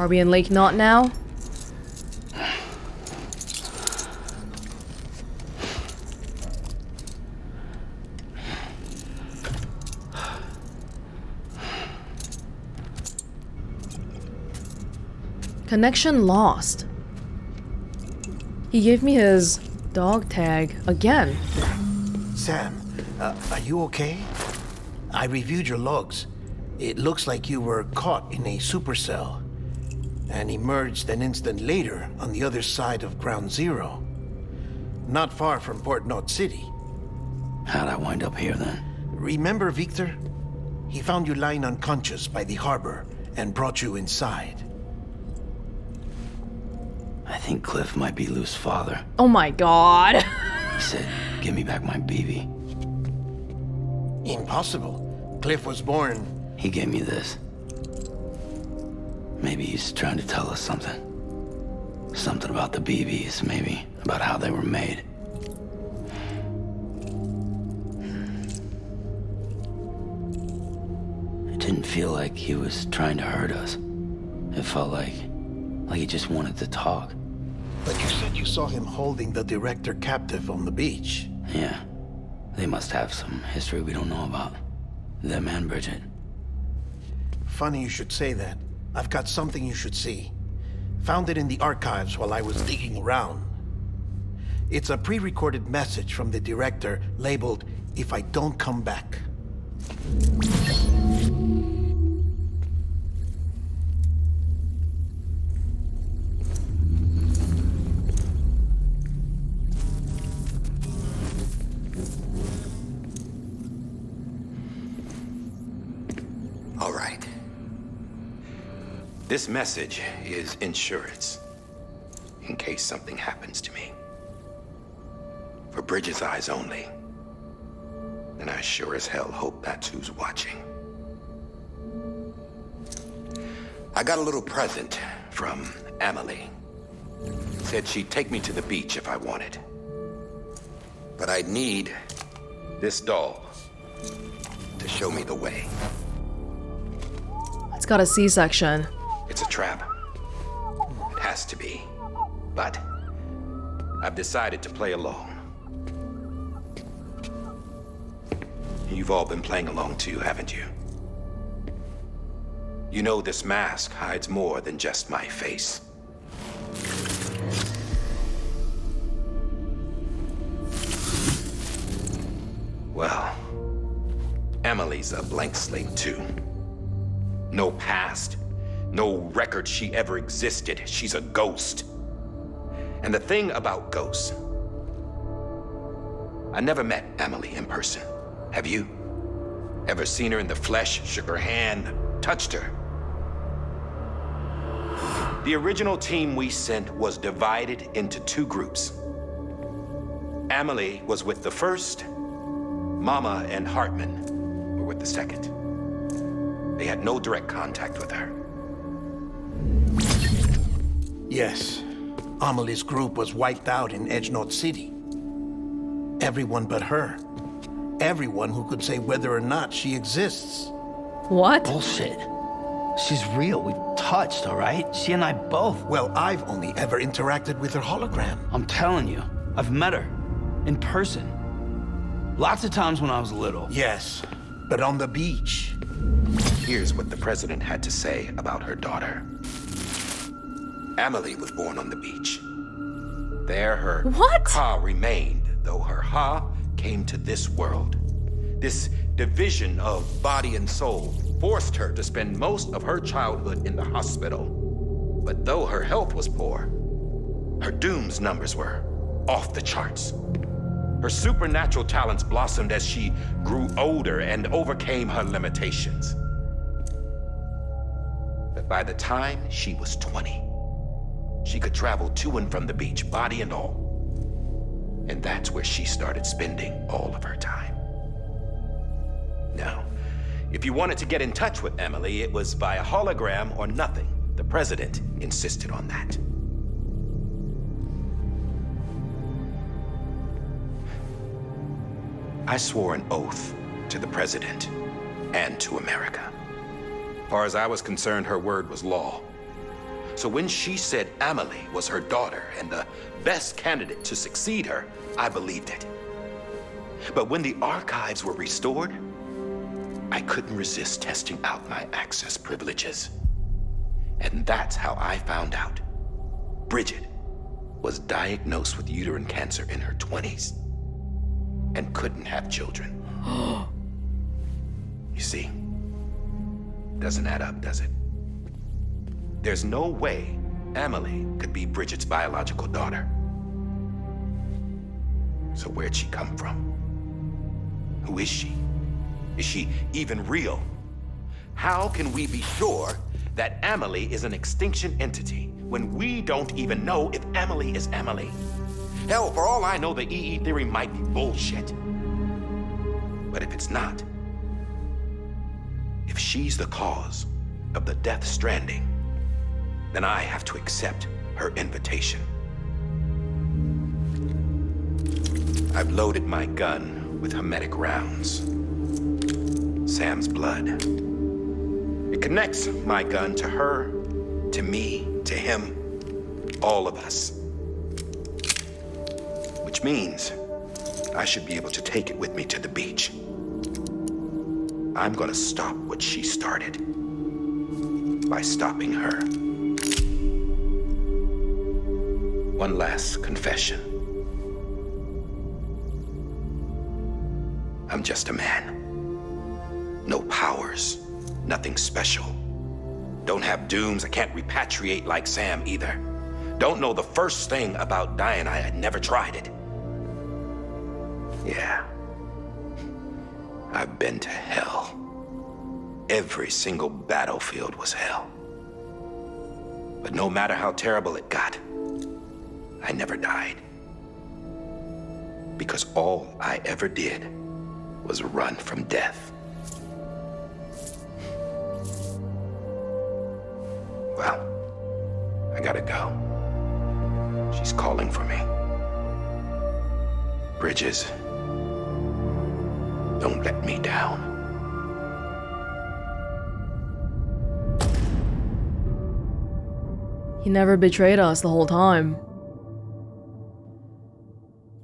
Are we in Lake Knot now? Connection lost. He gave me his dog tag again. Sam, are you okay? I reviewed your logs. It looks like you were caught in a supercell and emerged an instant later on the other side of Ground Zero. Not far from Port Knot City. How'd I wind up here then? Remember Victor? He found you lying unconscious by the harbor and brought you inside. I think Cliff might be Lou's father. Oh my god. He said, give me back my BB. Impossible. Cliff was born... He gave me this. Maybe he's trying to tell us something. Something about the BBs, maybe. About how they were made. It didn't feel like he was trying to hurt us. It felt like he just wanted to talk. But you said you saw him holding the director captive on the beach. Yeah. They must have some history we don't know about. Them and Bridget. Funny you should say that. I've got something you should see. Found it in the archives while I was digging around. It's a pre-recorded message from the director labeled, "If I don't come back." All right. This message is insurance, in case something happens to me. For Bridget's eyes only. And I sure as hell hope that's who's watching. I got a little present from Amelie. Said she'd take me to the beach if I wanted. But I'd need this doll to show me the way. It's got a C-section. It's a trap. It has to be. But I've decided to play along. You've all been playing along too, haven't you? You know this mask hides more than just my face. Well, Amelie's a blank slate too. No past, no record she ever existed. She's a ghost. And the thing about ghosts, I never met Amelie in person. Have you? Ever seen her in the flesh, shook her hand, touched her? The original team we sent was divided into two groups. Amelie was with the first, Mama and Hardman were with the second. They had no direct contact with her. Yes. Amelie's group was wiped out in Edge Knot City. Everyone but her. Everyone who could say whether or not she exists. What? Bullshit. She's real. We've touched, all right? She and I both. Well, I've only ever interacted with her hologram. I'm telling you, I've met her. In person. Lots of times when I was little. Yes, but on the beach. Here's what the president had to say about her daughter. Amelie was born on the beach. There her What? Ka remained, though her Ha came to this world. This division of body and soul forced her to spend most of her childhood in the hospital. But though her health was poor, her Doom's numbers were off the charts. Her supernatural talents blossomed as she grew older and overcame her limitations. But by the time she was 20, she could travel to and from the beach, body and all. And that's where she started spending all of her time. Now, if you wanted to get in touch with Amelie, it was via hologram or nothing. The president insisted on that. I swore an oath to the president and to America. As far as I was concerned, her word was law. So when she said Amelie was her daughter and the best candidate to succeed her, I believed it. But when the archives were restored, I couldn't resist testing out my access privileges. And that's how I found out Bridget was diagnosed with uterine cancer in her 20s and couldn't have children. You see, doesn't add up, does it? There's no way Amelie could be Bridget's biological daughter. So where'd she come from? Who is she? Is she even real? How can we be sure that Amelie is an extinction entity when we don't even know if Amelie is Amelie? Hell, for all I know, the EE theory might be bullshit. But if it's not, if she's the cause of the Death Stranding, then I have to accept her invitation. I've loaded my gun with hermetic rounds. Sam's blood. It connects my gun to her, to me, to him, all of us. Which means I should be able to take it with me to the beach. I'm gonna stop what she started by stopping her. One last confession. I'm just a man. No powers, nothing special. Don't have dooms, I can't repatriate like Sam either. Don't know the first thing about dying, I had never tried it. Yeah. I've been to hell. Every single battlefield was hell. But no matter how terrible it got, I never died. Because all I ever did was run from death. Well, I gotta go. She's calling for me. Bridges, don't let me down. He never betrayed us the whole time.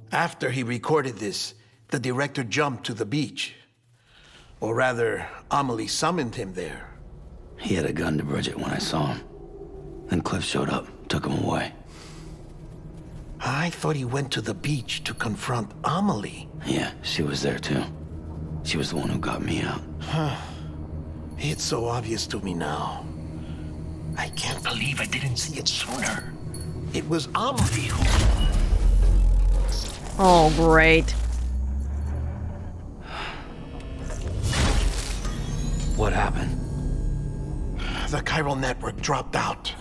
After he recorded this, the director jumped to the beach. Or rather, Amelie summoned him there. He had a gun to Bridget when I saw him. Then Cliff showed up, took him away. I thought he went to the beach to confront Amelie. Yeah, she was there too. She was the one who got me out. It's so obvious to me now. I can't believe I didn't see it sooner. It was Amelie who... Oh, great. What happened? The chiral network dropped out.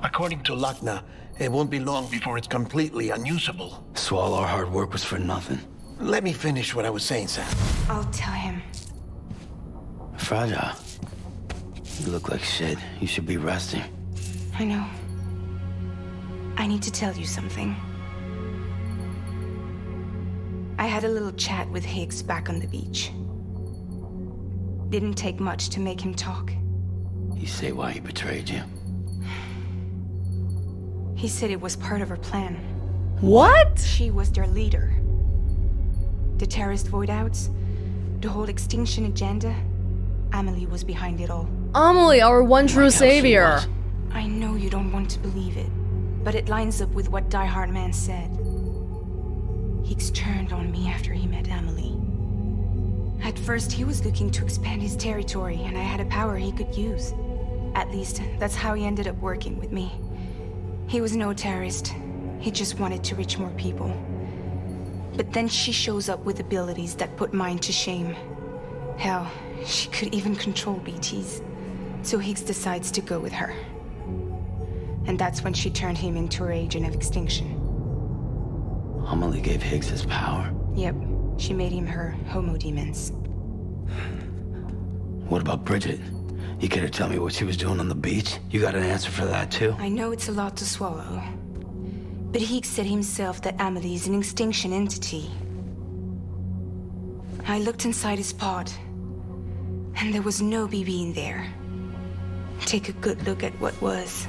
According to Wagner, it won't be long before it's completely unusable. So all our hard work was for nothing. Let me finish what I was saying, Sam. I'll tell him. Fragile. You look like shit. You should be resting. I know. I need to tell you something. I had a little chat with Higgs back on the beach. Didn't take much to make him talk. You say why he betrayed you? He said it was part of her plan. What? She was their leader. The terrorist void-outs, the whole extinction agenda, Amelie was behind it all. Amelie, our one true Like how she savior. was. I know you don't want to believe it, but it lines up with what Die Hard Man said. Higgs turned on me after he met Amelie. At first, he was looking to expand his territory, and I had a power he could use. At least, that's how he ended up working with me. He was no terrorist. He just wanted to reach more people. But then she shows up with abilities that put mine to shame. Hell, she could even control BTs. So Higgs decides to go with her. And that's when she turned him into her agent of extinction. Amelie gave Higgs his power. Yep, she made him her homo demons. What about Bridget? You care to tell me what she was doing on the beach? You got an answer for that too? I know it's a lot to swallow. But Higgs said himself that Amelie is an extinction entity. I looked inside his pod, and there was no BB in there. Take a good look at what was.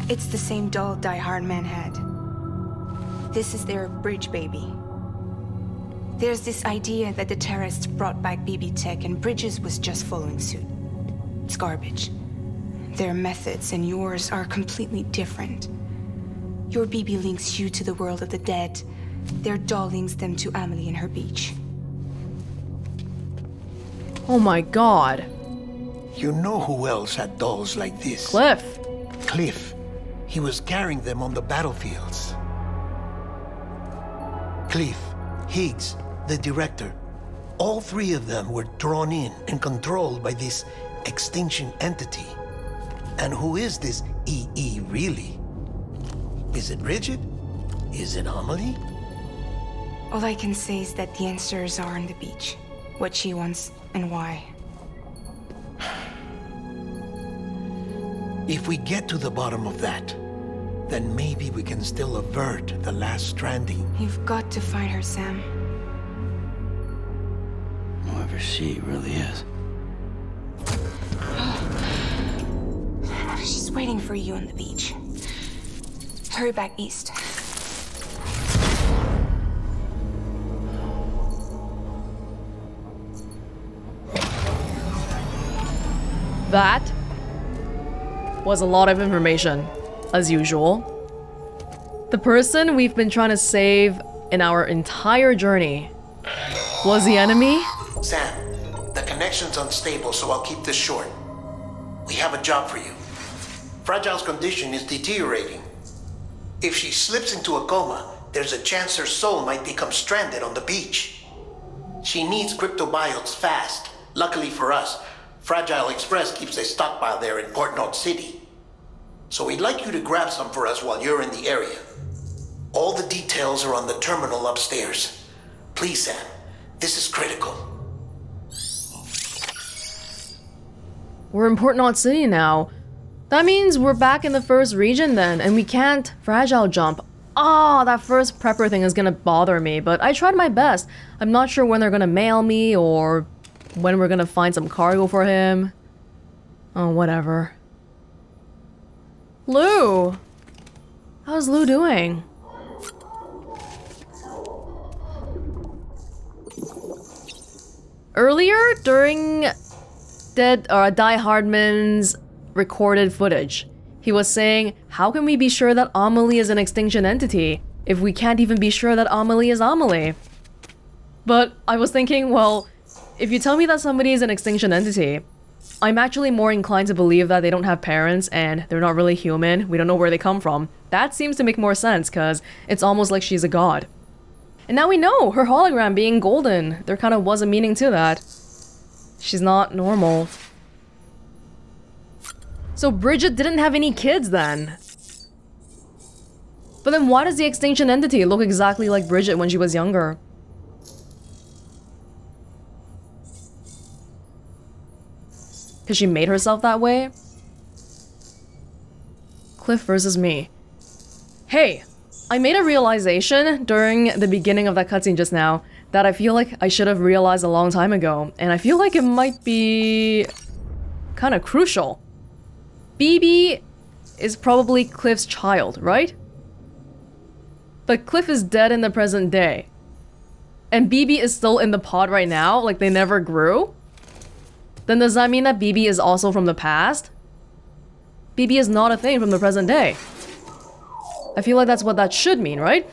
It's the same doll Hardman had. This is their bridge baby. There's this idea that the terrorists brought back BB tech and Bridges was just following suit. It's garbage. Their methods and yours are completely different. Your BB links you to the world of the dead. Their doll links them to Amelie and her beach. Oh my god. You know who else had dolls like this? Cliff. Cliff. He was carrying them on the battlefields. Cliff, Higgs, the director. All three of them were drawn in and controlled by this extinction entity. And who is this EE really? Is it Bridget? Is it Amelie? All I can say is that the answers are on the beach. What she wants and why. If we get to the bottom of that, then maybe we can still avert the last stranding. You've got to find her, Sam. Whoever she really is. She's waiting for you on the beach. Hurry back east. That was a lot of information, as usual. The person we've been trying to save in our entire journey was the enemy? Sam, the connection's unstable, so I'll keep this short. We have a job for you. Fragile's condition is deteriorating. If she slips into a coma, there's a chance her soul might become stranded on the beach. She needs cryptobiotes fast. Luckily for us, Fragile Express keeps a stockpile there in Port North City. So we'd like you to grab some for us while you're in the area. All the details are on the terminal upstairs. Please, Sam, this is critical. We're in Port North City now. That means we're back in the first region then, and we can't fragile jump. Ah, that first prepper thing is gonna bother me, but I tried my best. I'm not sure when they're gonna mail me or when we're gonna find some cargo for him. Oh, whatever. Lou! How's Lou doing? Earlier, during Hardman's recorded footage, he was saying, how can we be sure that Amelie is an extinction entity if we can't even be sure that Amelie is Amelie? But I was thinking, well, if you tell me that somebody is an extinction entity, I'm actually more inclined to believe that they don't have parents and they're not really human, we don't know where they come from. That seems to make more sense, because it's almost like she's a god. And now we know, her hologram being golden, there kind of was a meaning to that. She's not normal. So Bridget didn't have any kids then. But then why does the extinction entity look exactly like Bridget when she was younger? Because she made herself that way? Cliff versus me. Hey, I made a realization during the beginning of that cutscene just now that I feel like I should have realized a long time ago, and I feel like it might be kind of crucial. BB is probably Cliff's child, right? But Cliff is dead in the present day. And BB is still in the pod right now, like they never grew? Then does that mean that BB is also from the past? BB is not a thing from the present day. I feel like that's what that should mean, right?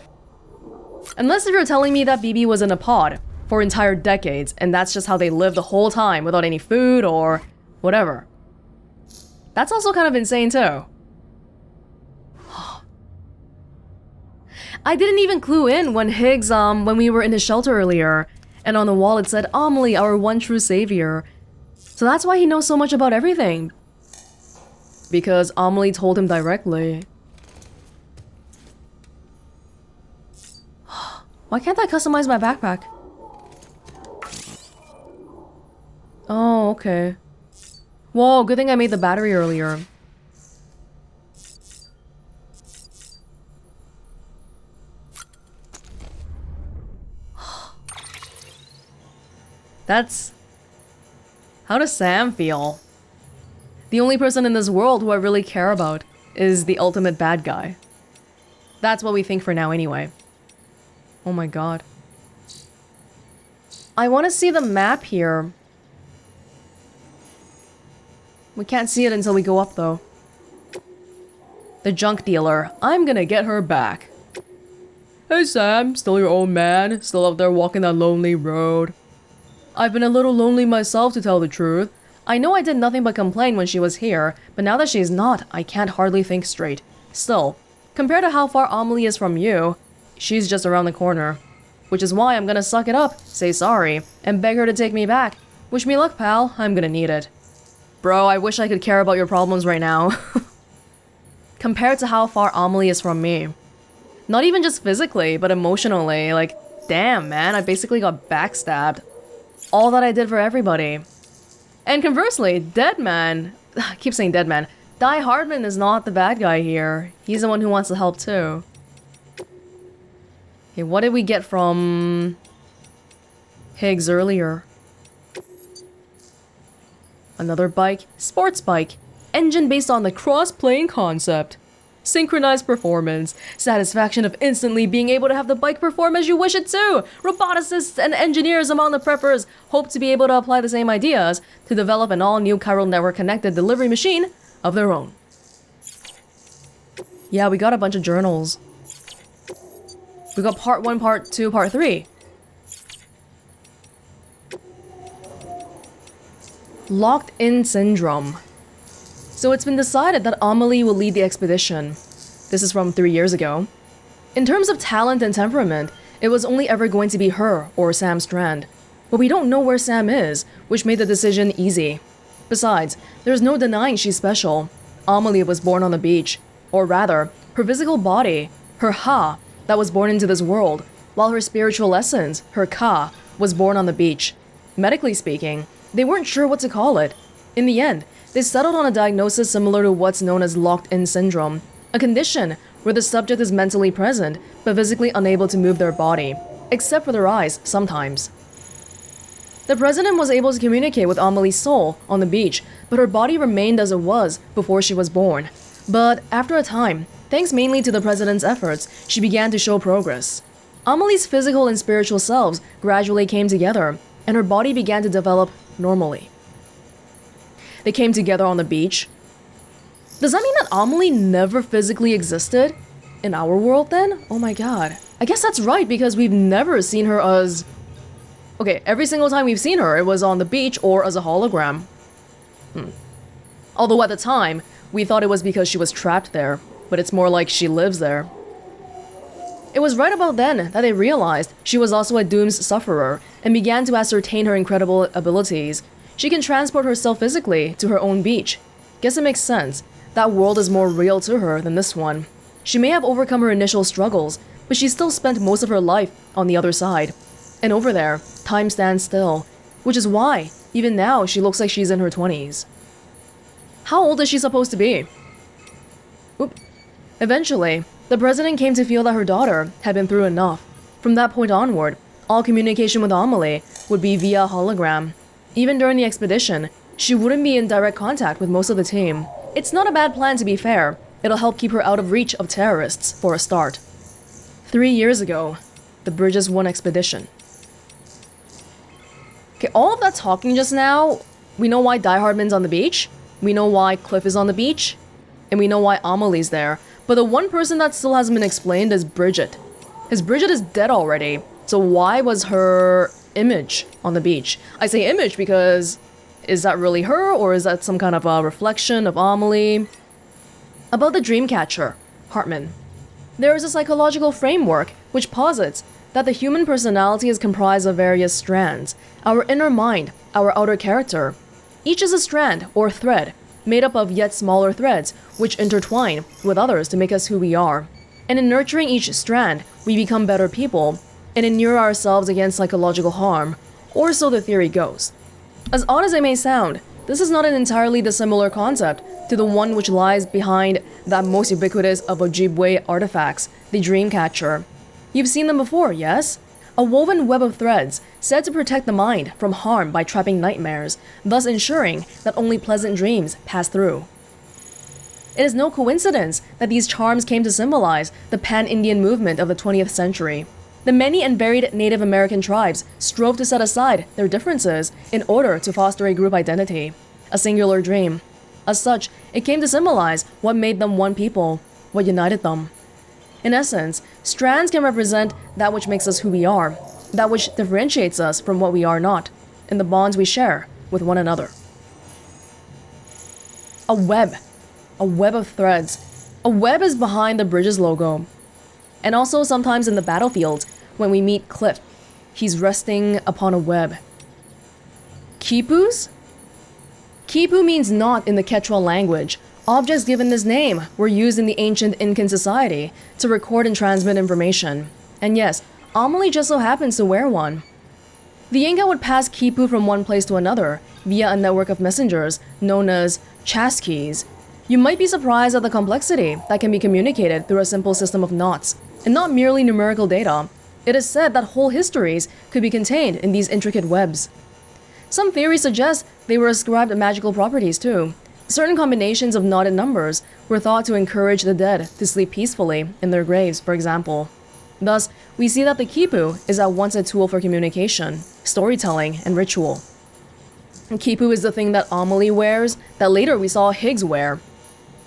Unless if you're telling me that BB was in a pod for entire decades, and that's just how they lived the whole time without any food or whatever. That's also kind of insane too. I didn't even clue in when Higgs, when we were in his shelter earlier, and on the wall it said, Amelie, our one true savior. So that's why he knows so much about everything. Because Amelie told him directly. Why can't I customize my backpack? Oh, okay. Whoa, good thing I made the battery earlier. That's... How does Sam feel? The only person in this world who I really care about is the ultimate bad guy. That's what we think for now anyway. Oh my god. I want to see the map here. We can't see it until we go up though. The junk dealer. I'm gonna get her back. Hey Sam, still your old man? Still out there walking that lonely road? I've been a little lonely myself, to tell the truth. I know I did nothing but complain when she was here, but now that she's not, I can't hardly think straight. Still, compared to how far Amelie is from you, she's just around the corner. Which is why I'm gonna suck it up, say sorry, and beg her to take me back. Wish me luck, pal. I'm gonna need it. Bro, I wish I could care about your problems right now. Compared to how far Amelie is from me. Not even just physically, but emotionally. Like, damn, man, I basically got backstabbed. All that I did for everybody. And conversely, Deadman... I keep saying Deadman. Hardman is not the bad guy here. He's the one who wants to help too. Okay, what did we get from... Higgs earlier? Another bike. Sports bike. Engine based on the cross-plane concept. Synchronized performance. Satisfaction of instantly being able to have the bike perform as you wish it to. Roboticists and engineers among the preppers hope to be able to apply the same ideas to develop an all-new chiral network-connected delivery machine of their own. Yeah, we got a bunch of journals. We got part 1, part 2, part 3. Locked-in syndrome. So it's been decided that Amelie will lead the expedition. This is from 3 years ago. In terms of talent and temperament, it was only ever going to be her or Sam Strand. But we don't know where Sam is, which made the decision easy. Besides, there's no denying she's special. Amelie was born on the beach. Or rather, her physical body, her Ha, that was born into this world, while her spiritual essence, her Ka, was born on the beach. Medically speaking, they weren't sure what to call it. In the end, they settled on a diagnosis similar to what's known as locked-in syndrome, a condition where the subject is mentally present but physically unable to move their body, except for their eyes sometimes. The president was able to communicate with Amelie's soul on the beach, but her body remained as it was before she was born. But after a time, thanks mainly to the president's efforts, she began to show progress. Amelie's physical and spiritual selves gradually came together, and her body began to develop normally. They came together on the beach. Does that mean that Amelie never physically existed? In our world then? Oh my god. I guess that's right, because we've never seen her as... Okay, every single time we've seen her, it was on the beach or as a hologram. Although at the time, we thought it was because she was trapped there, but it's more like she lives there. It was right about then that they realized she was also a Doom's sufferer and began to ascertain her incredible abilities. She can transport herself physically to her own beach. Guess it makes sense. That world is more real to her than this one. She may have overcome her initial struggles, but she still spent most of her life on the other side. And over there, time stands still, which is why, even now, she looks like she's in her 20s. How old is she supposed to be? Oop. Eventually, the president came to feel that her daughter had been through enough. From that point onward, all communication with Amelie would be via hologram. Even during the expedition, she wouldn't be in direct contact with most of the team. It's not a bad plan, to be fair. It'll help keep her out of reach of terrorists, for a start. 3 years ago, the Bridges 1 expedition. Okay, all of that talking just now, we know why Hardman's on the beach, we know why Cliff is on the beach, and we know why Amelie's there. But the one person that still hasn't been explained is Bridget. Because Bridget is dead already, so why was her image on the beach? I say image because, is that really her, or is that some kind of a reflection of Amelie? About the Dreamcatcher, Hardman. There is a psychological framework which posits that the human personality is comprised of various strands. Our inner mind, our outer character. Each is a strand, or thread, made up of yet smaller threads, which intertwine with others to make us who we are. And in nurturing each strand, we become better people, and inure ourselves against psychological harm, or so the theory goes. As odd as it may sound, this is not an entirely dissimilar concept to the one which lies behind that most ubiquitous of Ojibwe artifacts, the Dreamcatcher. You've seen them before, yes? A woven web of threads said to protect the mind from harm by trapping nightmares, thus ensuring that only pleasant dreams pass through. It is no coincidence that these charms came to symbolize the pan-Indian movement of the 20th century. The many and varied Native American tribes strove to set aside their differences in order to foster a group identity, a singular dream. As such, it came to symbolize what made them one people, what united them. In essence, strands can represent that which makes us who we are, that which differentiates us from what we are not, and the bonds we share with one another. A web of threads. A web is behind the bridge's logo. And also sometimes in the battlefield, when we meet Cliff, he's resting upon a web. Quipus? Quipu means knot in the Quechua language. Objects given this name were used in the ancient Incan society to record and transmit information. And yes, Amelie just so happens to wear one. The Inca would pass Quipu from one place to another via a network of messengers known as chasquis. You might be surprised at the complexity that can be communicated through a simple system of knots, and not merely numerical data. It is said that whole histories could be contained in these intricate webs. Some theories suggest they were ascribed magical properties too. Certain combinations of knotted numbers were thought to encourage the dead to sleep peacefully in their graves, for example. Thus, we see that the Quipu is at once a tool for communication, storytelling, and ritual. Quipu is the thing that Amelie wears that later we saw Higgs wear.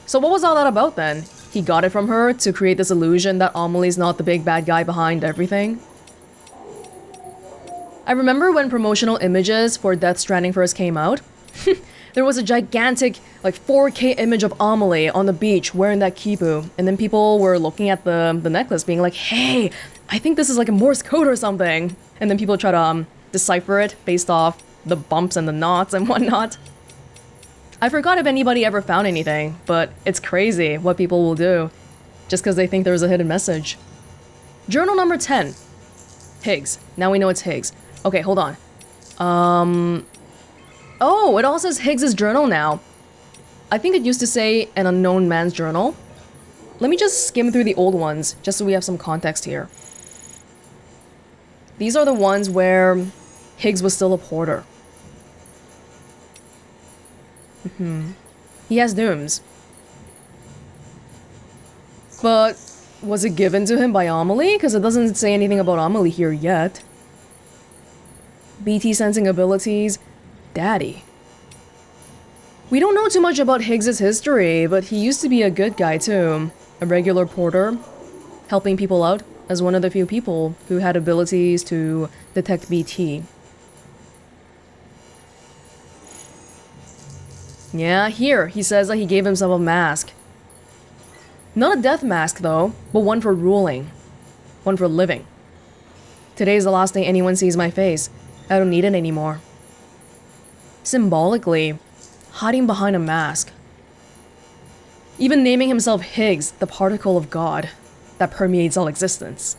So what was all that about then? He got it from her to create this illusion that Amelie's not the big bad guy behind everything? I remember when promotional images for Death Stranding first came out. There was a gigantic, 4K image of Amelie on the beach wearing that Quipu, and then people were looking at the necklace being like, hey, I think this is like a Morse code or something. And then people try to decipher it based off the bumps and the knots and whatnot. I forgot if anybody ever found anything, but it's crazy what people will do just because they think there's a hidden message. Journal number 10. Higgs. Now we know it's Higgs. Okay, hold on. Oh, it all says Higgs' journal now. I think it used to say an unknown man's journal. Let me just skim through the old ones, just so we have some context here. These are the ones where Higgs was still a porter. He has dooms. But was it given to him by Amelie? Because it doesn't say anything about Amelie here yet. BT sensing abilities. Daddy. We don't know too much about Higgs' history, but he used to be a good guy too. A regular porter, helping people out as one of the few people who had abilities to detect BT. Yeah, here, he says that he gave himself a mask. Not a death mask though, but one for ruling. One for living. Today's the last day anyone sees my face. I don't need it anymore. Symbolically, hiding behind a mask. Even naming himself Higgs, the particle of God that permeates all existence.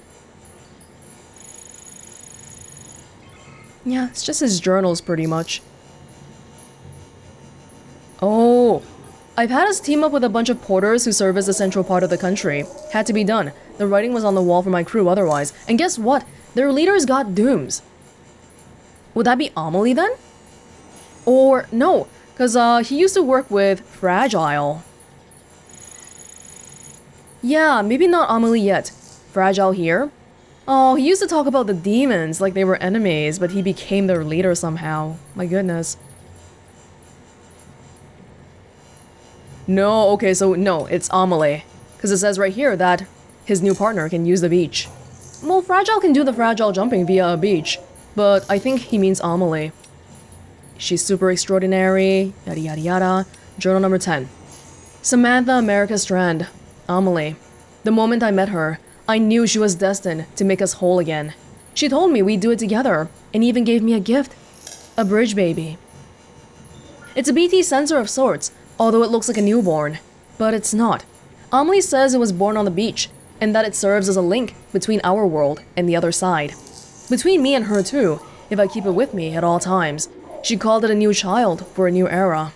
Yeah, it's just his journals pretty much. Oh, I've had us team up with a bunch of porters who service the central part of the country. Had to be done. The writing was on the wall for my crew otherwise. And guess what? Their leaders got dooms. Would that be Amelie then? Or no, because he used to work with Fragile. Yeah, maybe not Amelie yet. Fragile here? Oh, he used to talk about the demons like they were enemies, but he became their leader somehow. My goodness. No, okay, so no, it's Amelie. Because it says right here that his new partner can use the beach. Well, Fragile can do the fragile jumping via a beach, but I think he means Amelie. She's super extraordinary, yada yada yada. Journal number 10. Samantha America Strand. Amelie. The moment I met her, I knew she was destined to make us whole again. She told me we'd do it together, and even gave me a gift. A bridge baby. It's a BT sensor of sorts, although it looks like a newborn. But it's not. Amelie says it was born on the beach, and that it serves as a link between our world and the other side. Between me and her too, if I keep it with me at all times. She called it a new child for a new era.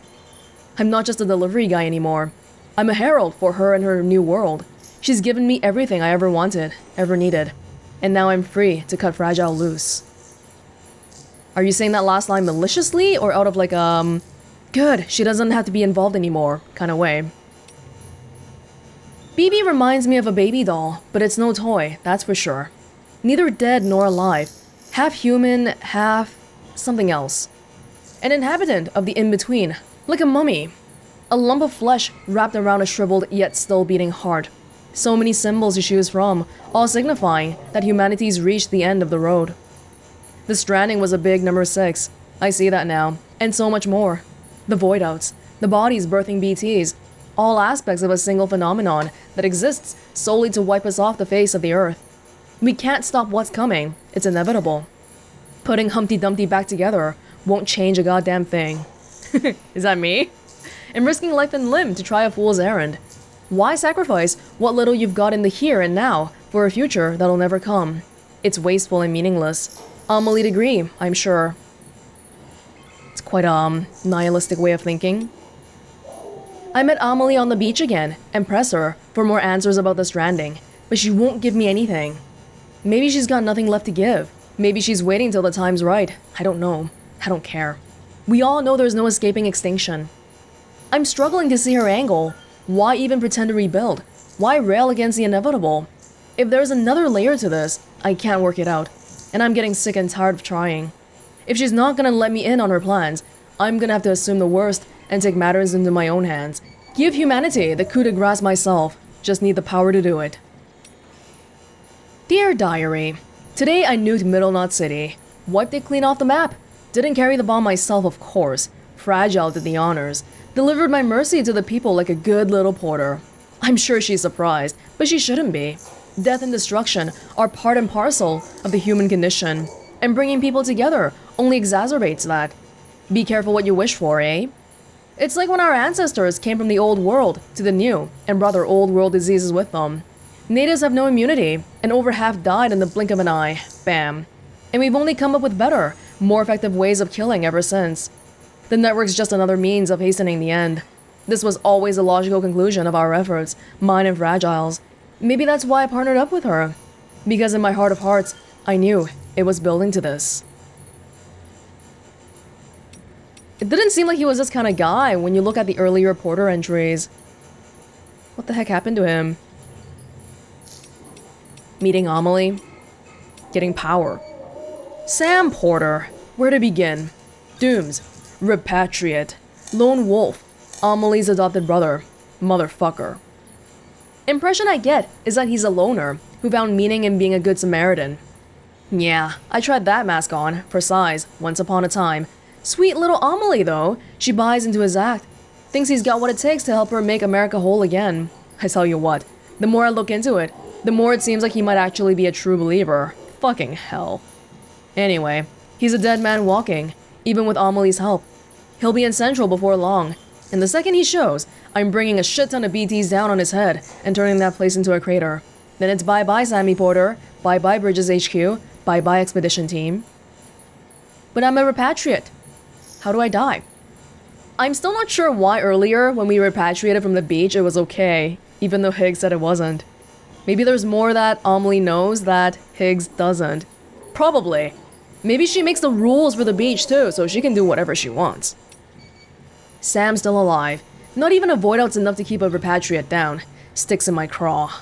I'm not just a delivery guy anymore. I'm a herald for her and her new world. She's given me everything I ever wanted, ever needed. and now I'm free to cut Fragile loose. Are you saying that last line maliciously or out of like, good, she doesn't have to be involved anymore kind of way? BB reminds me of a baby doll, but it's no toy, that's for sure. Neither dead nor alive. Half human, half something else. An inhabitant of the in-between, like a mummy. A lump of flesh wrapped around a shriveled yet still beating heart. So many symbols to choose from, all signifying that humanity's reached the end of the road. The Stranding was a big number 6. I see that now, and so much more. The void outs, the bodies birthing BTs, all aspects of a single phenomenon that exists solely to wipe us off the face of the earth. We can't stop what's coming, it's inevitable. Putting Humpty Dumpty back together won't change a goddamn thing. Is that me? I'm risking life and limb to try a fool's errand. Why sacrifice what little you've got in the here and now for a future that'll never come? It's wasteful and meaningless. Amelie agree, I'm sure. It's quite a nihilistic way of thinking. I met Amelie on the beach again and press her for more answers about the Stranding, but she won't give me anything. Maybe she's got nothing left to give. Maybe she's waiting till the time's right. I don't know. I don't care. We all know there's no escaping extinction. I'm struggling to see her angle. Why even pretend to rebuild? Why rail against the inevitable? If there's another layer to this, I can't work it out, and I'm getting sick and tired of trying. If she's not gonna let me in on her plans, I'm gonna have to assume the worst and take matters into my own hands. Give humanity the coup de grace myself. Just need the power to do it. Dear Diary, today I nuked Middle Knot City. Wiped it clean off the map. Didn't carry the bomb myself, of course. Fragile did the honors. Delivered my mercy to the people like a good little porter. I'm sure she's surprised, but she shouldn't be. Death and destruction are part and parcel of the human condition, and bringing people together only exacerbates that. Be careful what you wish for, eh? It's like when our ancestors came from the old world to the new and brought their old world diseases with them. Natives have no immunity, and over half died in the blink of an eye. Bam. And we've only come up with better, more effective ways of killing ever since. The network's just another means of hastening the end. This was always the logical conclusion of our efforts, mine and Fragile's. Maybe that's why I partnered up with her. Because in my heart of hearts, I knew it was building to this. It didn't seem like he was this kind of guy when you look at the earlier Porter entries. What the heck happened to him? Meeting Amelie. Getting power. Sam Porter. Where to begin? Dooms. Repatriate. Lone wolf. Amelie's adopted brother. Motherfucker. Impression I get is that he's a loner who found meaning in being a good Samaritan. Yeah, I tried that mask on, for size, once upon a time. Sweet little Amelie, though. She buys into his act. Thinks he's got what it takes to help her make America whole again. I tell you what, the more I look into it, the more it seems like he might actually be a true believer. Fucking hell. Anyway, he's a dead man walking, even with Amelie's help. He'll be in Central before long, and the second he shows, I'm bringing a shit ton of BTs down on his head and turning that place into a crater. Then it's bye-bye Sammy Porter, bye-bye Bridges HQ, bye-bye Expedition Team. But I'm a repatriate. How do I die? I'm still not sure why earlier, when we repatriated from the beach, it was okay, even though Higgs said it wasn't. Maybe there's more that Amelie knows that Higgs doesn't. Probably. Maybe she makes the rules for the beach too, so she can do whatever she wants. Sam's still alive. Not even a void out's enough to keep a repatriate down. Sticks in my craw.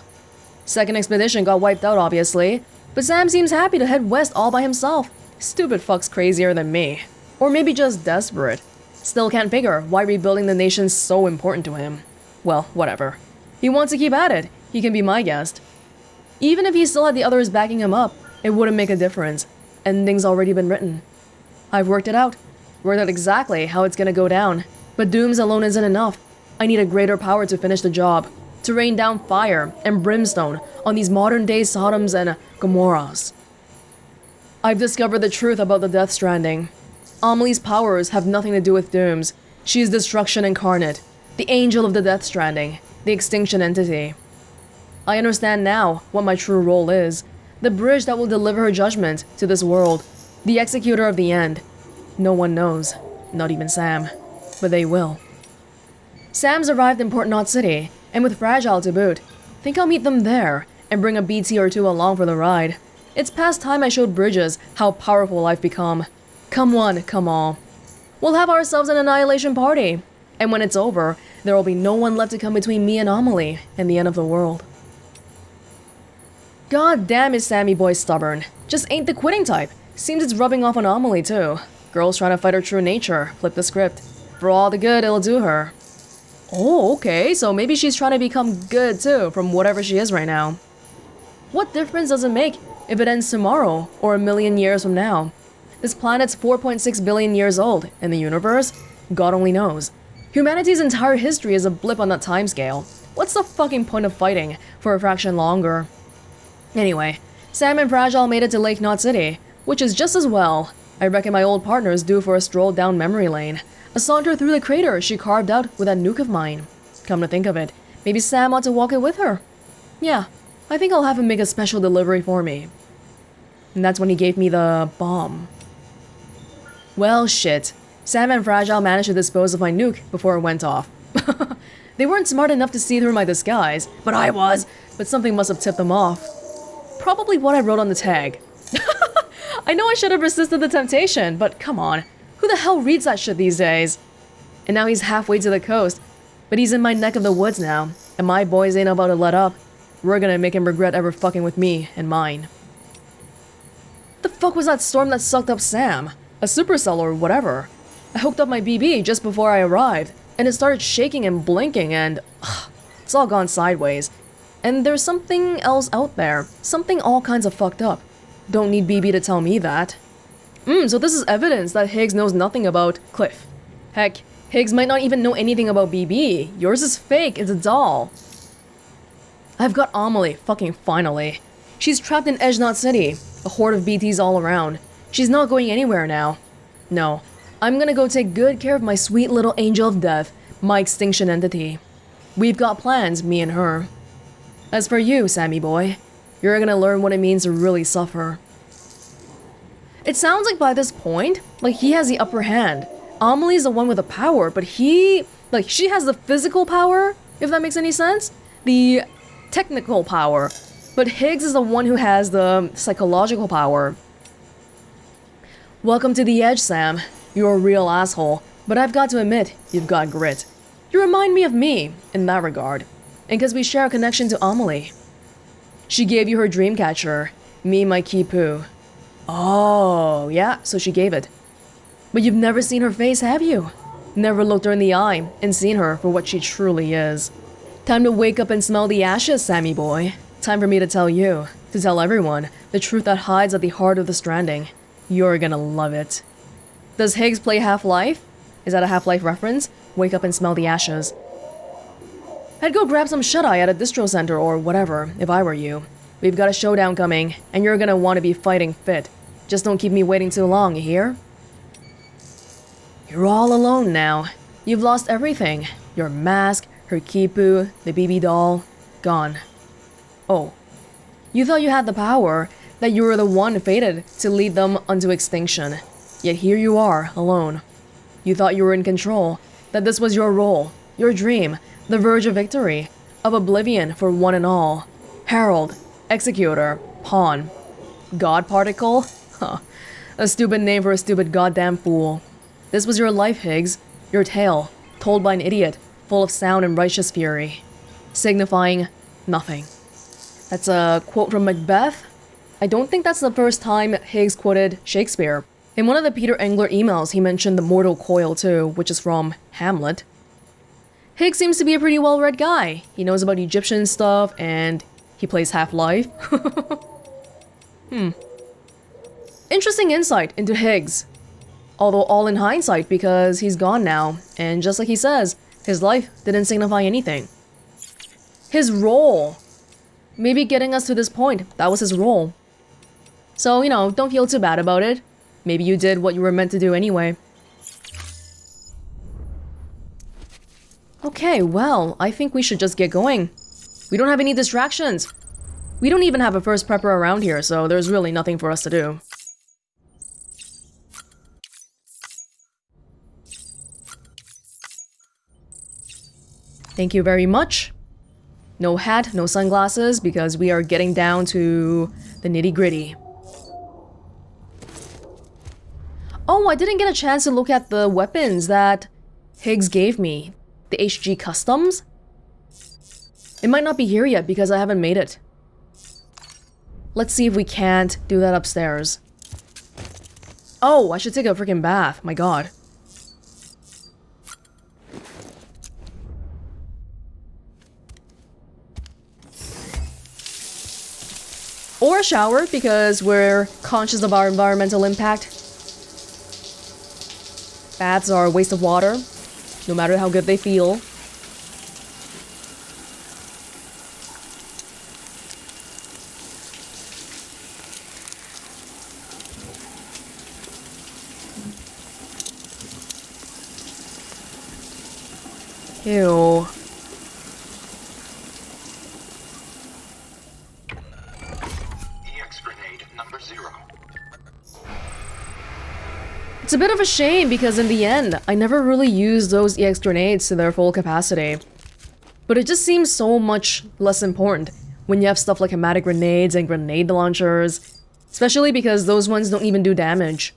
Second expedition got wiped out, obviously, but Sam seems happy to head west all by himself. Stupid fuck's crazier than me. Or maybe just desperate. Still can't figure why rebuilding the nation's so important to him. Well, whatever. He wants to keep at it. He can be my guest. Even if he still had the others backing him up, it wouldn't make a difference. Ending's already been written. I've worked it out. Worked out exactly how it's gonna go down. But dooms alone isn't enough. I need a greater power to finish the job. To rain down fire and brimstone on these modern-day Sodoms and Gomorrahs. I've discovered the truth about the Death Stranding. Amelie's powers have nothing to do with dooms. She is destruction incarnate. The angel of the Death Stranding. The extinction entity. I understand now what my true role is. The bridge that will deliver her judgment to this world. The executor of the end. No one knows. Not even Sam. But they will. Sam's arrived in Port Knot City, and with Fragile to boot. Think I'll meet them there, and bring a BT or two along for the ride. It's past time I showed Bridges how powerful I've become. Come one, come all. We'll have ourselves an annihilation party. And when it's over, there will be no one left to come between me and Amelie and the end of the world. God damn is Sammy boy stubborn. Just ain't the quitting type. Seems it's rubbing off on Amelie too. Girl's trying to fight her true nature. Flip the script. For all the good it'll do her. Oh, okay, so maybe she's trying to become good too from whatever she is right now. What difference does it make if it ends tomorrow or a million years from now? This planet's 4.6 billion years old, and the universe? God only knows. Humanity's entire history is a blip on that timescale. What's the fucking point of fighting for a fraction longer? Anyway, Sam and Fragile made it to Lake Knot City, which is just as well. I reckon my old partner is due for a stroll down memory lane. A saunter through the crater she carved out with that nuke of mine. Come to think of it, maybe Sam ought to walk it with her. Yeah, I think I'll have him make a special delivery for me. And that's when he gave me the bomb. Well, shit. Sam and Fragile managed to dispose of my nuke before it went off. They weren't smart enough to see through my disguise, but I was. But something must have tipped them off. Probably what I wrote on the tag. I know I should have resisted the temptation, but come on. Who the hell reads that shit these days? And now he's halfway to the coast, but he's in my neck of the woods now, and my boys ain't about to let up. We're gonna make him regret ever fucking with me and mine. The fuck was that storm that sucked up Sam? A supercell or whatever. I hooked up my BB just before I arrived, and it started shaking and blinking and... it's all gone sideways. And there's something else out there. Something all kinds of fucked up. Don't need BB to tell me that. So this is evidence that Higgs knows nothing about Cliff. Heck, Higgs might not even know anything about BB. Yours is fake, it's a doll. I've got Amelie, fucking finally. She's trapped in Edge Knot City. A horde of BTs all around. She's not going anywhere now. No, I'm gonna go take good care of my sweet little angel of death, my extinction entity. We've got plans, me and her. As for you, Sammy boy, you're gonna learn what it means to really suffer. It sounds like by this point, like he has the upper hand. Amelie's the one with the power, but she has the physical power, if that makes any sense. The technical power. But Higgs is the one who has the psychological power. Welcome to the edge, Sam. You're a real asshole, but I've got to admit, you've got grit. You remind me of me, in that regard. And because we share a connection to Amelie. She gave you her dream catcher, me my Quipu. Oh, yeah, so she gave it. But you've never seen her face, have you? Never looked her in the eye and seen her for what she truly is. Time to wake up and smell the ashes, Sammy boy. Time for me to tell you, to tell everyone, the truth that hides at the heart of the Stranding. You're gonna love it. Does Higgs play Half-Life? Is that a Half-Life reference? Wake up and smell the ashes. I'd go grab some shut-eye at a distro center or whatever, if I were you. We've got a showdown coming, and you're gonna want to be fighting fit. Just don't keep me waiting too long, you hear? You're all alone now. You've lost everything. Your mask, her Quipu, the BB doll, gone. Oh, you thought you had the power, that you were the one fated to lead them unto extinction. Yet here you are, alone. You thought you were in control, that this was your role, your dream, the verge of victory, of oblivion for one and all. Herald, executor, pawn. God particle? Huh. A stupid name for a stupid goddamn fool. This was your life, Higgs. Your tale, told by an idiot, full of sound and righteous fury. Signifying nothing. That's a quote from Macbeth. I don't think that's the first time Higgs quoted Shakespeare. In one of the Peter Engler emails, he mentioned the mortal coil too, which is from Hamlet. Higgs seems to be a pretty well-read guy. He knows about Egyptian stuff, and he plays Half-Life. Interesting insight into Higgs. Although all in hindsight because he's gone now, and just like he says, his life didn't signify anything. His role. Maybe getting us to this point, that was his role. So, you know, don't feel too bad about it. Maybe you did what you were meant to do anyway. Okay, well, I think we should just get going. We don't have any distractions. We don't even have a first prepper around here, so there's really nothing for us to do. Thank you very much. No hat, no sunglasses, because we are getting down to the nitty-gritty. Oh, I didn't get a chance to look at the weapons that Higgs gave me. The HG Customs? It might not be here yet because I haven't made it. Let's see if we can't do that upstairs. Oh, I should take a freaking bath. My god. Or a shower because we're conscious of our environmental impact. Baths are a waste of water, no matter how good they feel. Ew. EX grenade number 0. It's a bit of a shame because in the end, I never really used those EX grenades to their full capacity. But it just seems so much less important when you have stuff like hematic grenades and grenade launchers, especially because those ones don't even do damage.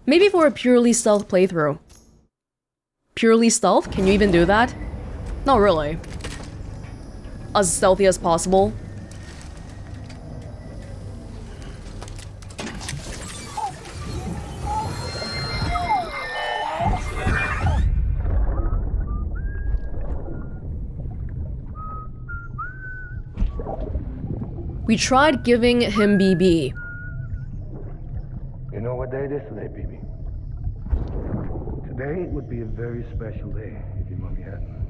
Maybe for a purely stealth playthrough. Purely stealth? Can you even do that? Not really. As stealthy as possible. We tried giving him BB. You know what day it is today, BB? Today would be a very special day if your mommy hadn't.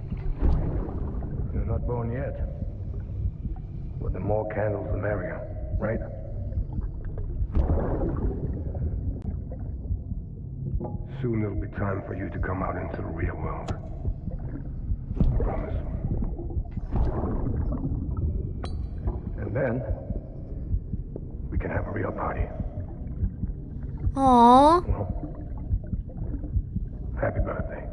You're not born yet. But the more candles, the merrier, right? Soon it'll be time for you to come out into the real world. I promise. And then, we can have a real party. Aww. Well, happy birthday.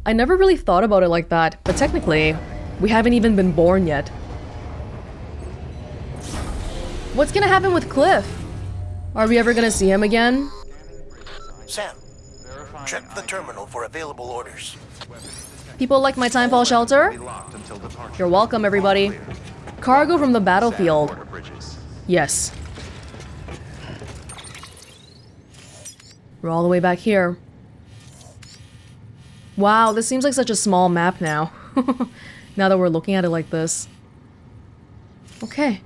I never really thought about it like that, but technically, we haven't even been born yet. What's gonna happen with Cliff? Are we ever gonna see him again? Sam, check the terminal for available orders. People like my timefall shelter? You're welcome, everybody. Cargo from the battlefield. Yes. We're all the way back here. Wow, this seems like such a small map now. Now that we're looking at it like this. Okay.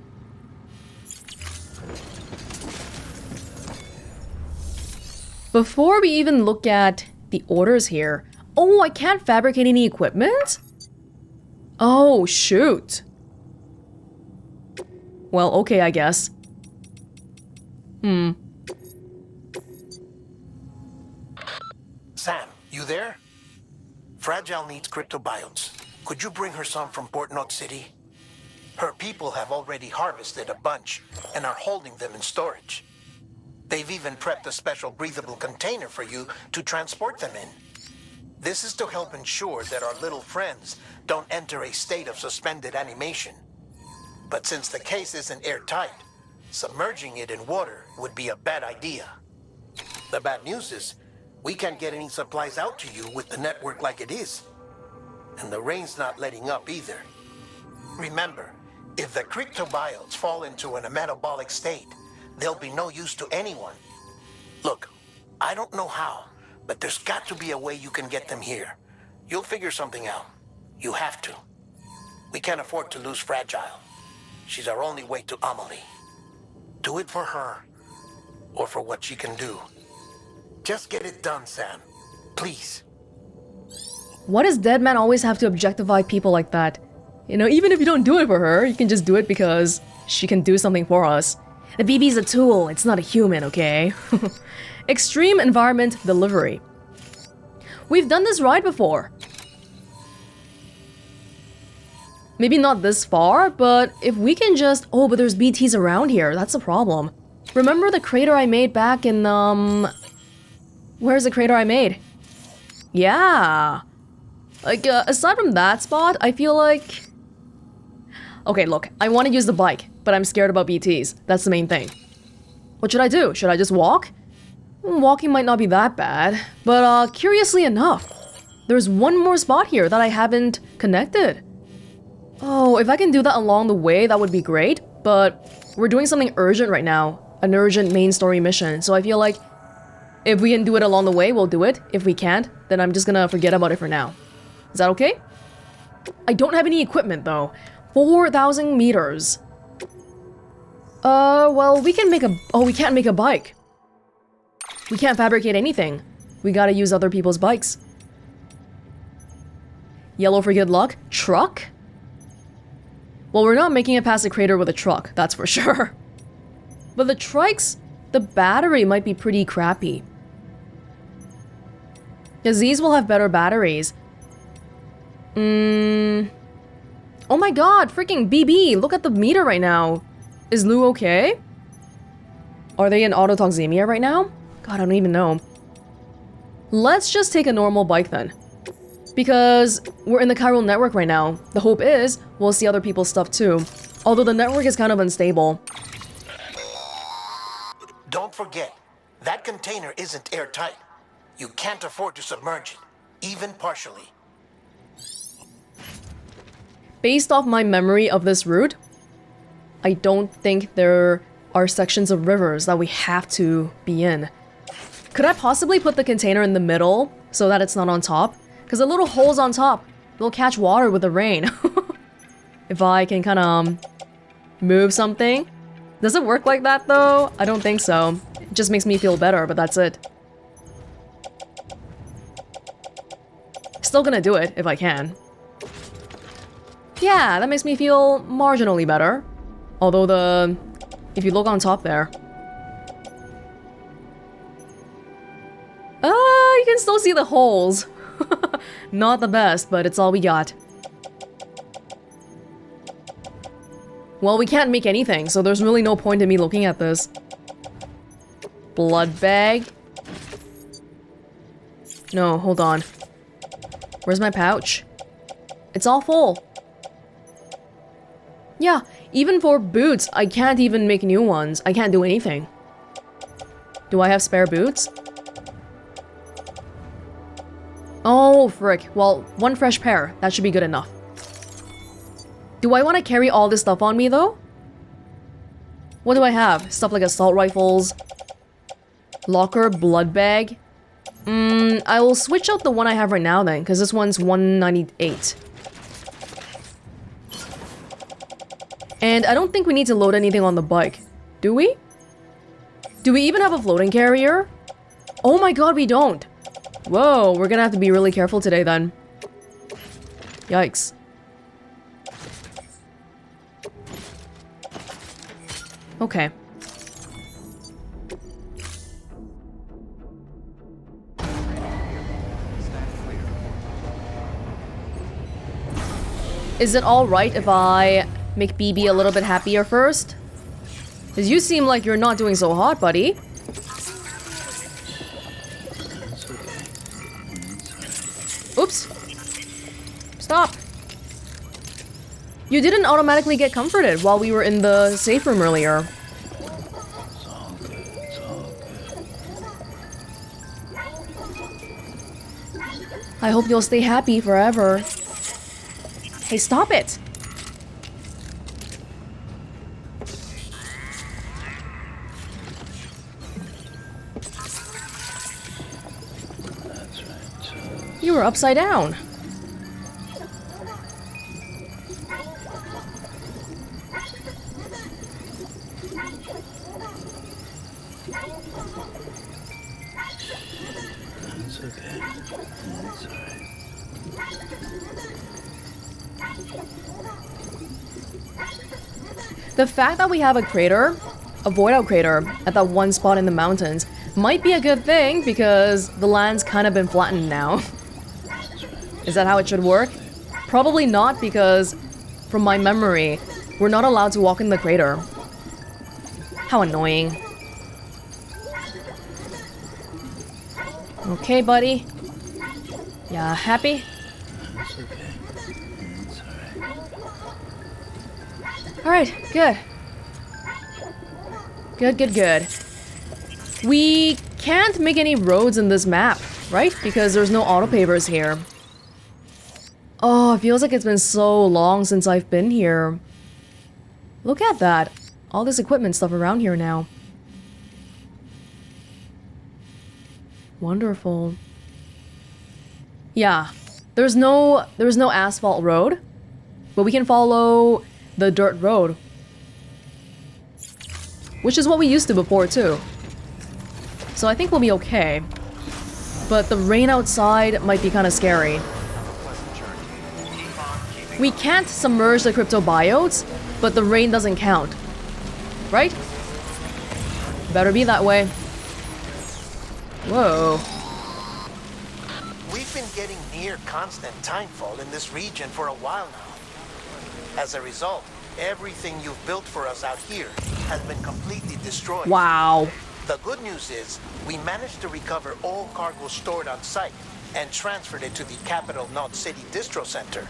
Before we even look at the orders here... Oh, I can't fabricate any equipment? Oh, shoot. Well, okay, I guess. Sam, you there? Fragile needs cryptobiotes. Could you bring her some from Port Knot City? Her people have already harvested a bunch and are holding them in storage. They've even prepped a special breathable container for you to transport them in. This is to help ensure that our little friends don't enter a state of suspended animation. But since the case isn't airtight, submerging it in water would be a bad idea. The bad news is, we can't get any supplies out to you with the network like it is. And the rain's not letting up either. Remember, if the cryptobiotes fall into an metabolic state, they'll be no use to anyone. Look, I don't know how, but there's got to be a way you can get them here. You'll figure something out. You have to. We can't afford to lose Fragile. She's our only way to Amelie. Do it for her, or for what she can do. Just get it done, Sam. Please. Why does Deadman always have to objectify people like that? You know, even if you don't do it for her, you can just do it because she can do something for us. The BB's a tool, it's not a human, okay? Extreme environment delivery. We've done this ride before. Maybe not this far, but if we can just... Oh, but there's BTs around here, that's a problem. Remember the crater I made back in, Where's the crater I made? Yeah. Like, aside from that spot, I feel like Okay, look, I want to use the bike, but I'm scared about BTs. That's the main thing. What should I do? Should I just walk? Walking might not be that bad, but curiously enough, there's one more spot here that I haven't connected. Oh, if I can do that along the way, that would be great, but we're doing something urgent right now. An urgent main story mission, so I feel like if we can do it along the way, we'll do it. If we can't, then I'm just gonna forget about it for now. Is that okay? I don't have any equipment though. 4,000 meters. Well, we can make a... Oh, we can't make a bike. We can't fabricate anything. We gotta use other people's bikes. Yellow for good luck. Truck? Well, we're not making it past the crater with a truck, that's for sure. But the trikes, the battery might be pretty crappy. Because these will have better batteries. Oh my god, freaking BB, look at the meter right now. Is Lou okay? Are they in autotoxemia right now? God, I don't even know. Let's just take a normal bike then. Because we're in the chiral network right now. The hope is we'll see other people's stuff too. Although the network is kind of unstable. Don't forget, that container isn't airtight. You can't afford to submerge it, even partially. Based off my memory of this route, I don't think there are sections of rivers that we have to be in. Could I possibly put the container in the middle so that it's not on top? Because the little holes on top will catch water with the rain. If I can kind of move something. Does it work like that though? I don't think so. It just makes me feel better, but that's it. Still gonna do it if I can. Yeah, that makes me feel marginally better. Although if you look on top there. You can still see the holes. Not the best, but it's all we got. Well, we can't make anything, so there's really no point in me looking at this. Blood bag. No, hold on. Where's my pouch? It's all full. Yeah, even for boots, I can't even make new ones. I can't do anything. Do I have spare boots? Oh, frick. Well, one fresh pair. That should be good enough. Do I want to carry all this stuff on me, though? What do I have? Stuff like assault rifles. Locker, blood bag. I will switch out the one I have right now, then, because this one's 198. And I don't think we need to load anything on the bike. Do we? Do we even have a floating carrier? Oh my god, we don't! Whoa, we're gonna have to be really careful today then. Yikes. Okay. Is it alright if I make BB a little bit happier first? Because you seem like you're not doing so hot, buddy. Oops. Stop. You didn't automatically get comforted while we were in the safe room earlier. It's all good, it's all good. I hope you'll stay happy forever. Hey, stop it! That's right. You were upside down. That's okay. That's alright. The fact that we have a crater, a void-out crater, at that one spot in the mountains might be a good thing because the land's kind of been flattened now. Is that how it should work? Probably not because, from my memory, we're not allowed to walk in the crater. How annoying. Okay, buddy. Yeah, happy? That's okay. That's alright. Alright, good. Good. We can't make any roads in this map, right? Because there's no autopavers here. Oh, it feels like it's been so long since I've been here. Look at that. All this equipment stuff around here now. Wonderful. Yeah, there's no asphalt road, but we can follow the dirt road, which is what we used to before too. So I think we'll be okay. But the rain outside might be kind of scary. We can't submerge the cryptobiotes, but the rain doesn't count. Right? Better be that way. Whoa. We've been getting near constant timefall in this region for a while now. As a result, everything you've built for us out here has been completely destroyed. Wow. The good news is, we managed to recover all cargo stored on site and transferred it to the capital Knot City Distro Center.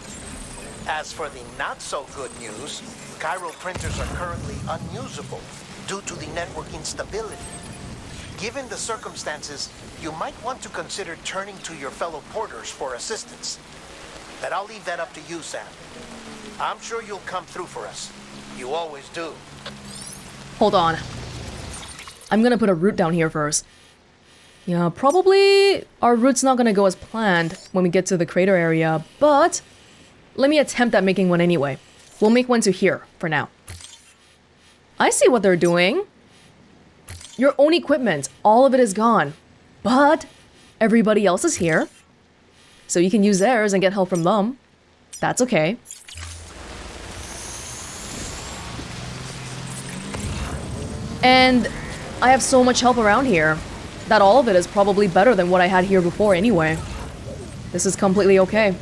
As for the not-so-good news, chiral printers are currently unusable due to the network instability. Given the circumstances, you might want to consider turning to your fellow porters for assistance. But I'll leave that up to you, Sam. I'm sure you'll come through for us. You always do. Hold on. I'm gonna put a route down here first. Yeah, probably our route's not gonna go as planned when we get to the crater area, but let me attempt at making one anyway. We'll make one to here for now. I see what they're doing. Your own equipment, all of it is gone. But everybody else is here. So you can use theirs and get help from them. That's okay. And I have so much help around here that all of it is probably better than what I had here before anyway. This is completely okay.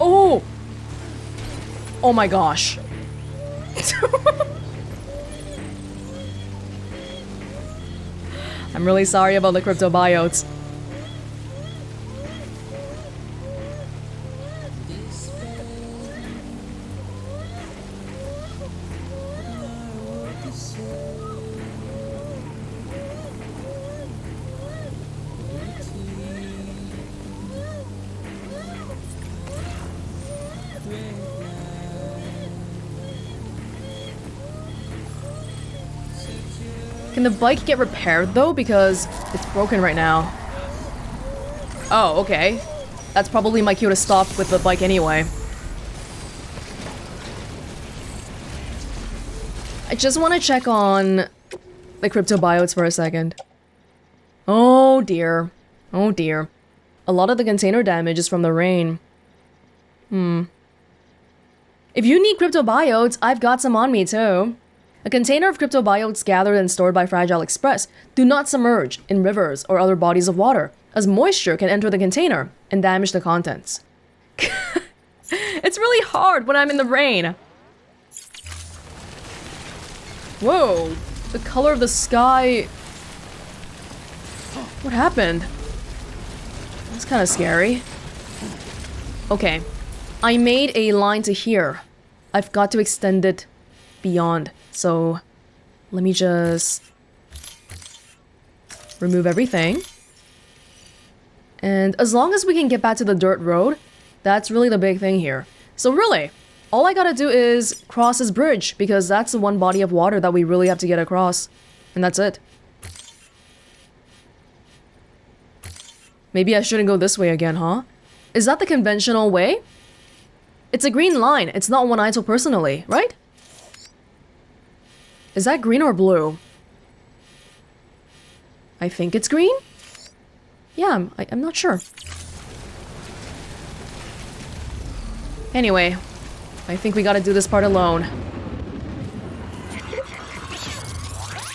Oh! Oh my gosh. I'm really sorry about the cryptobiotes. Can the bike get repaired though? Because it's broken right now. Oh, okay. That's probably my cue to stop with the bike anyway. I just want to check on the cryptobiotes for a second. Oh dear. Oh dear. A lot of the container damage is from the rain. If you need cryptobiotes, I've got some on me too. A container of cryptobiotes gathered and stored by Fragile Express do not submerge in rivers or other bodies of water, as moisture can enter the container and damage the contents. It's really hard when I'm in the rain. Whoa, the color of the sky. What happened? That's kind of scary. Okay, I made a line to here. I've got to extend it beyond. So let me just remove everything. And as long as we can get back to the dirt road, that's really the big thing here. So really, all I gotta do is cross this bridge, because that's the one body of water that we really have to get across. And that's it. Maybe I shouldn't go this way again, huh? Is that the conventional way? It's a green line. It's not one I took personally, right? Is that green or blue? I think it's green? Yeah, I'm not sure. Anyway, I think we gotta do this part alone.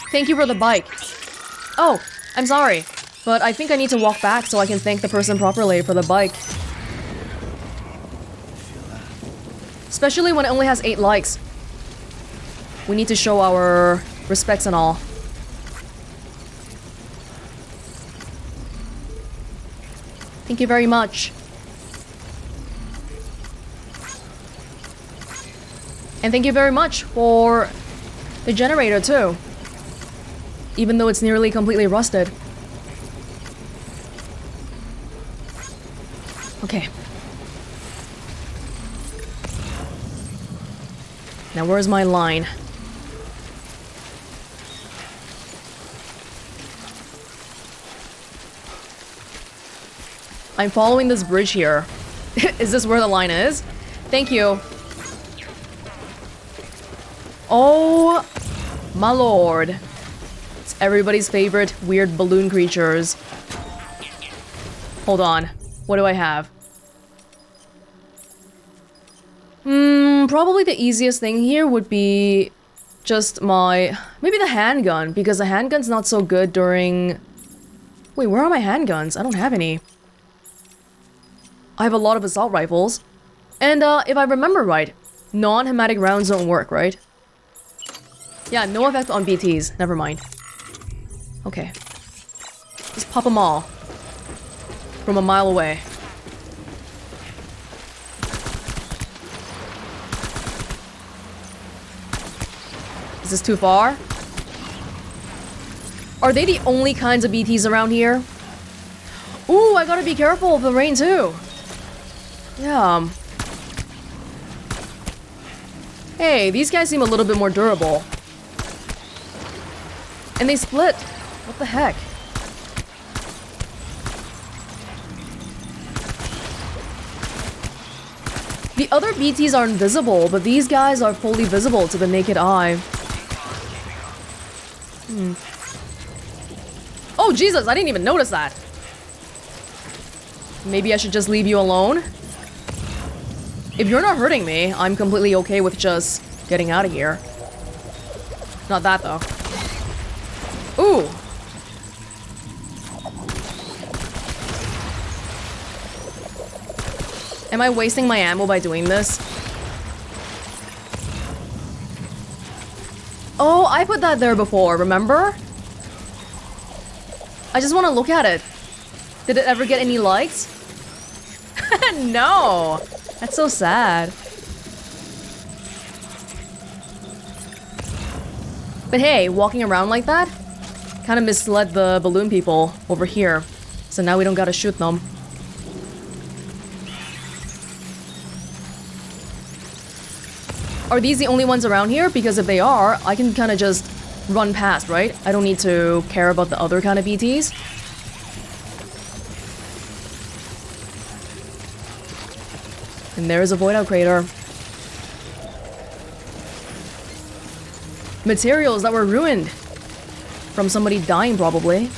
Thank you for the bike. Oh, I'm sorry, but I think I need to walk back so I can thank the person properly for the bike. Especially when it only has 8 likes. We need to show our respects and all. Thank you very much. And thank you very much for the generator too. Even though it's nearly completely rusted. Okay. Now where's my line? I'm following this bridge here. Is this where the line is? Thank you. Oh my lord. It's everybody's favorite weird balloon creatures. Hold on. What do I have? Probably the easiest thing here would be just maybe the handgun, because the handgun's not so good during... Wait, where are my handguns? I don't have any. I have a lot of assault rifles. And if I remember right, non-hematic rounds don't work, right? Yeah, no effect on BTs. Never mind. Okay. Just pop them all. From a mile away. Is this too far? Are they the only kinds of BTs around here? Ooh, I gotta be careful of the rain too. Yeah. Hey, these guys seem a little bit more durable. And they split. What the heck? The other BTs are invisible, but these guys are fully visible to the naked eye. Oh, Jesus, I didn't even notice that. Maybe I should just leave you alone? If you're not hurting me, I'm completely okay with just getting out of here. Not that, though. Ooh! Am I wasting my ammo by doing this? Oh, I put that there before, remember? I just want to look at it. Did it ever get any likes? No! That's so sad. But hey, walking around like that kind of misled the balloon people over here. So now we don't gotta shoot them. Are these the only ones around here? Because if they are, I can kind of just run past, right? I don't need to care about the other kind of BTs. And there's a void out crater. Materials that were ruined. From somebody dying, probably.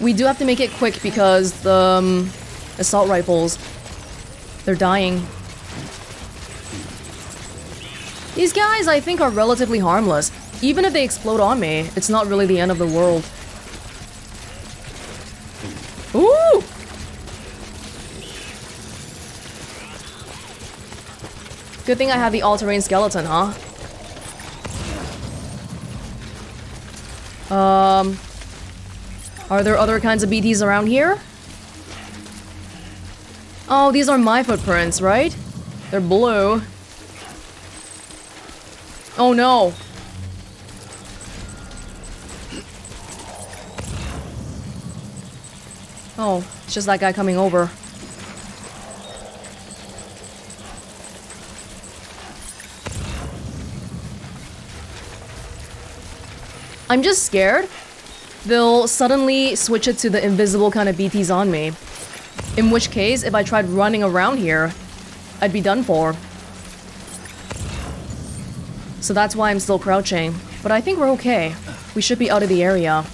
We do have to make it quick because the assault rifles, they're dying. These guys, I think, are relatively harmless. Even if they explode on me, it's not really the end of the world. Ooh! Good thing I have the all-terrain skeleton, huh? Are there other kinds of BTs around here? Oh, these are my footprints, right? They're blue. Oh no! Oh, it's just that guy coming over. I'm just scared they'll suddenly switch it to the invisible kind of BTs on me. In which case, if I tried running around here, I'd be done for. So that's why I'm still crouching. But I think we're okay. We should be out of the area.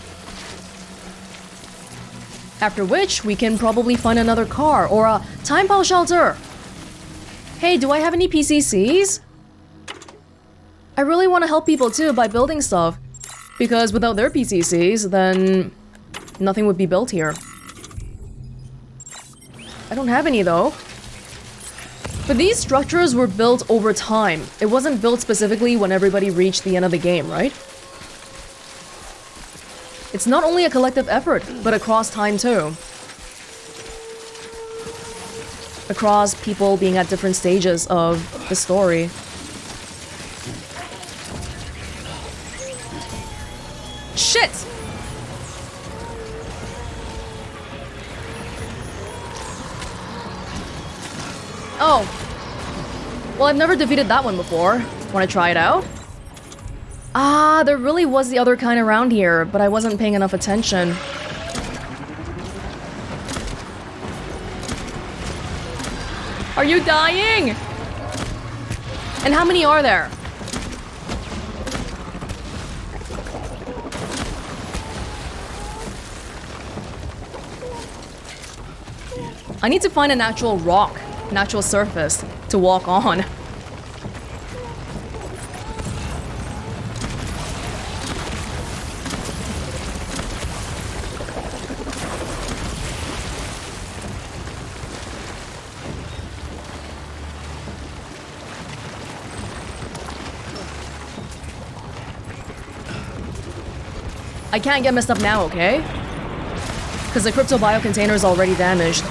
After which, we can probably find another car or a time pile shelter. Hey, do I have any PCCs? I really want to help people too by building stuff. Because without their PCCs, then nothing would be built here. I don't have any though. But these structures were built over time. It wasn't built specifically when everybody reached the end of the game, right? It's not only a collective effort, but across time too. Across people being at different stages of the story. Shit! Oh. Well, I've never defeated that one before. Want to try it out? Ah, there really was the other kind around here, but I wasn't paying enough attention. Are you dying? And how many are there? I need to find an actual rock, an actual surface to walk on. I can't get messed up now, okay? Because the crypto bio container is already damaged.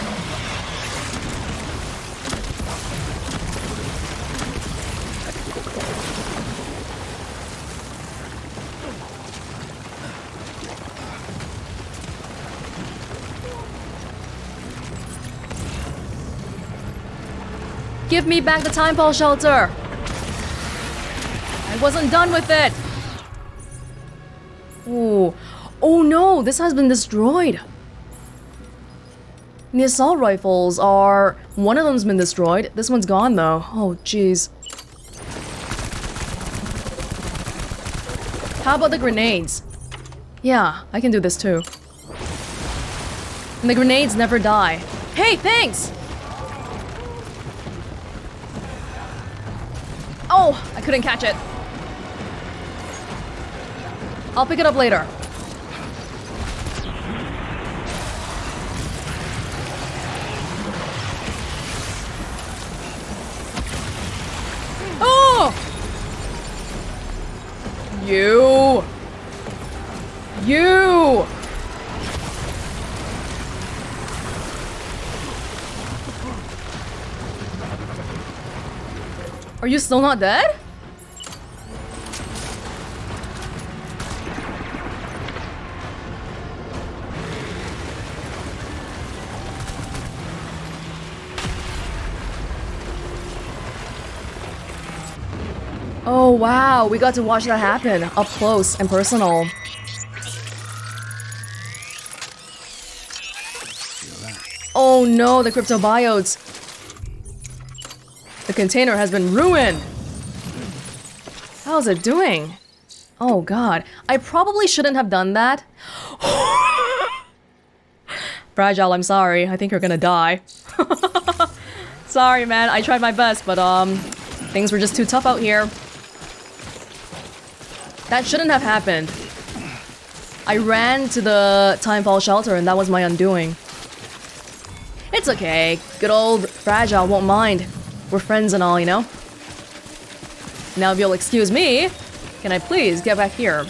Give me back the time pole shelter! I wasn't done with it! Ooh. Oh no, this has been destroyed! The assault rifles are... One of them's been destroyed. This one's gone though. Oh jeez. How about the grenades? Yeah, I can do this too. And the grenades never die. Hey, thanks! Oh, I couldn't catch it. I'll pick it up later. Oh! You! Are you still not dead? Oh wow, we got to watch that happen up close and personal. Oh no, the cryptobiotes. The container has been ruined. How's it doing? Oh god, I probably shouldn't have done that. Fragile, I'm sorry. I think you're gonna die. Sorry, man. I tried my best, but things were just too tough out here. That shouldn't have happened. I ran to the time fall shelter and that was my undoing. It's okay. Good old Fragile won't mind. We're friends and all, you know? Now if you'll excuse me, can I please get back here?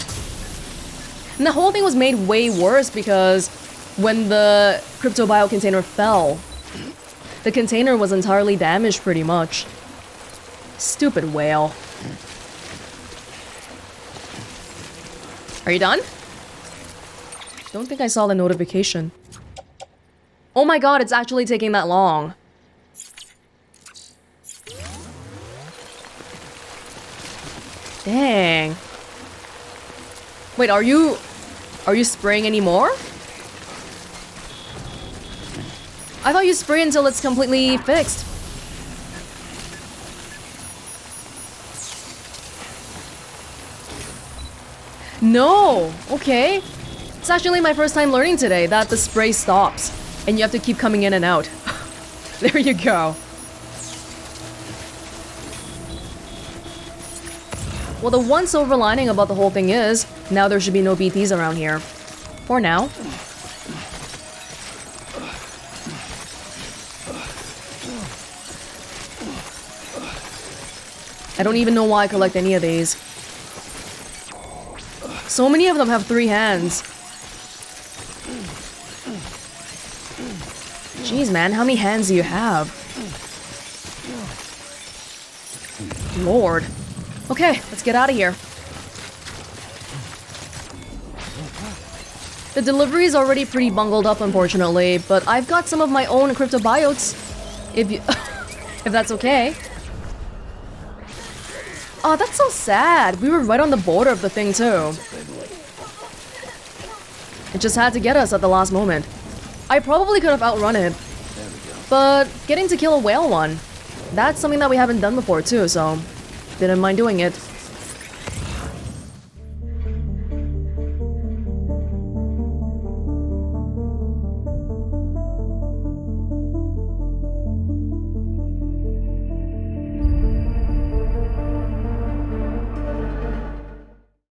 And the whole thing was made way worse because when the crypto bio container fell, the container was entirely damaged pretty much. Stupid whale. Are you done? Don't think I saw the notification. Oh my god, it's actually taking that long. Dang. Wait, are you spraying any more? I thought you spray until it's completely fixed. No! Okay. It's actually my first time learning today that the spray stops. And you have to keep coming in and out. There you go. Well, the one silver lining about the whole thing is, now there should be no BTs around here. For now. I don't even know why I collect any of these. So many of them have 3 hands. Jeez, man, how many hands do you have? Lord. Okay, let's get out of here. The delivery is already pretty bungled up, unfortunately, but I've got some of my own cryptobiotes. If you... if that's okay. Oh, that's so sad. We were right on the border of the thing, too. It just had to get us at the last moment. I probably could have outrun it. But getting to kill a whale one, that's something that we haven't done before, too, so didn't mind doing it.